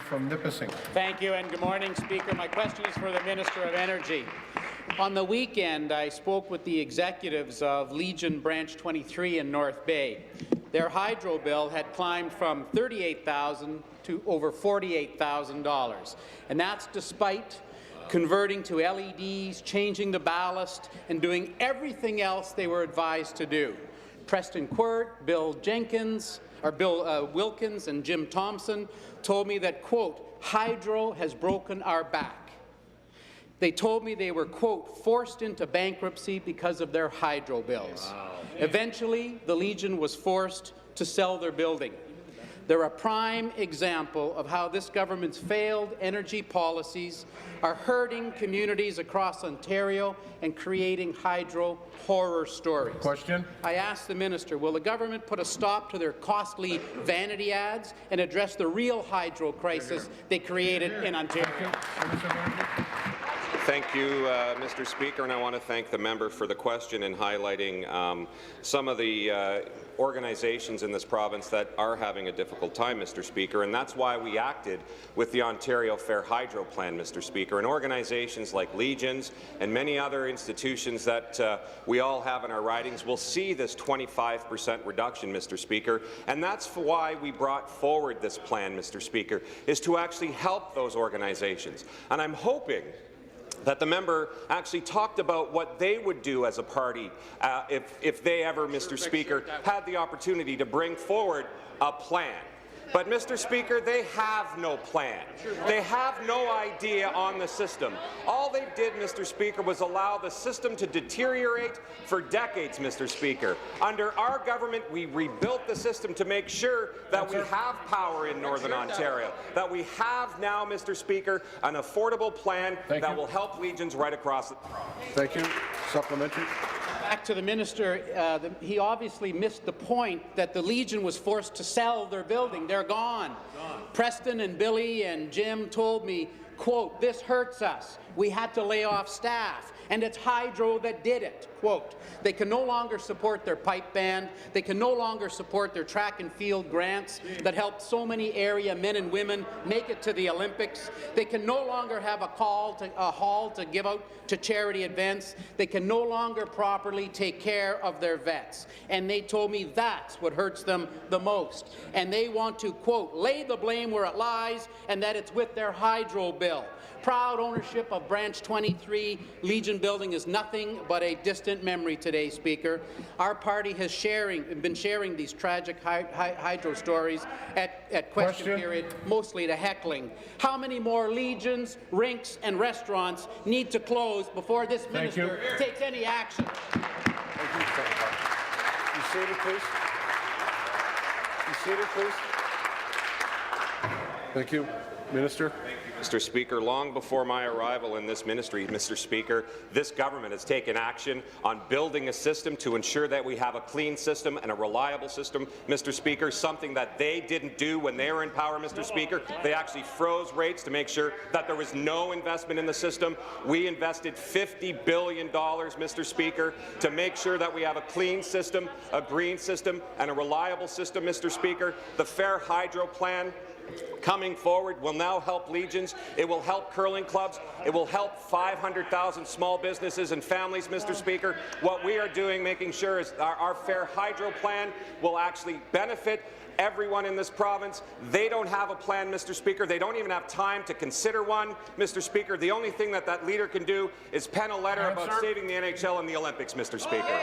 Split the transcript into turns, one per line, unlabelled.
from Nipissing.
Thank you, and good morning, Speaker. My question is for the Minister of Energy. On the weekend, I spoke with the executives of Legion Branch 23 in North Bay. Their hydro bill had climbed from $38,000 to over $48,000, and that's despite converting to LEDs, changing the ballast, and doing everything else they were advised to do. Preston Quirt, Bill Wilkins, and Jim Thompson told me that, quote, hydro has broken our back. They told me they were, quote, forced into bankruptcy because of their hydro bills. Wow. Eventually, the Legion was forced to sell their building. They're a prime example of how this government's failed energy policies are hurting communities across Ontario and creating hydro horror stories.
Question.
I ask the minister, will the government put a stop to their costly vanity ads and address the real hydro crisis they created in Ontario?
Thank you, Mr. Speaker, and I want to thank the member for the question and highlighting some of the organizations in this province that are having a difficult time, Mr. Speaker, and that's why we acted with the Ontario Fair Hydro Plan, Mr. Speaker, and organizations like Legions and many other institutions that we all have in our ridings will see this 25% reduction, Mr. Speaker, and that's why we brought forward this plan, Mr. Speaker, is to actually help those organizations. And I'm hoping that the member actually talked about what they would do as a party if they ever, Mr. Speaker, had the opportunity to bring forward a plan. But, Mr. Speaker, they have no plan. They have no idea on the system. All they did, Mr. Speaker, was allow the system to deteriorate for decades, Mr. Speaker. Under our government, we rebuilt the system to make sure that we have power in Northern Ontario, that we have now, Mr. Speaker, an affordable plan that will help Legions right across the province.
Thank you. Supplementary.
Back to the minister, he obviously missed the point that the Legion was forced to sell their building. They're gone. Preston and Billy and Jim told me, quote, this hurts us. We had to lay off staff, and it's hydro that did it. Quote, they can no longer support their pipe band. They can no longer support their track and field grants that helped so many area men and women make it to the Olympics. They can no longer have a hall to give out to charity events. They can no longer properly take care of their vets. And they told me that's what hurts them the most. And they want to, quote, lay the blame where it lies, and that it's with their hydro bill. Proud ownership of Branch 23 Legion building is nothing but a distant memory today, Speaker. Our party has been sharing these tragic hydro stories at question period, mostly to heckling. How many more Legions, rinks and restaurants need to close before this minister takes any action?
You seated, please. You seated, please. Thank you. Minister.
Mr. Speaker, long before my arrival in this ministry, Mr. Speaker, this government has taken action on building a system to ensure that we have a clean system and a reliable system, Mr. Speaker, something that they didn't do when they were in power, Mr. Speaker. They actually froze rates to make sure that there was no investment in the system. We invested $50 billion, Mr. Speaker, to make sure that we have a clean system, a green system, and a reliable system, Mr. Speaker. The Fair Hydro Plan coming forward will now help Legions. It will help curling clubs. It will help 500,000 small businesses and families, Mr. Speaker. What we are doing, making sure is our Fair Hydro Plan will actually benefit everyone in this province. They don't have a plan, Mr. Speaker. They don't even have time to consider one, Mr. Speaker. The only thing that leader can do is pen a letter about saving the NHL and the Olympics, Mr. Speaker.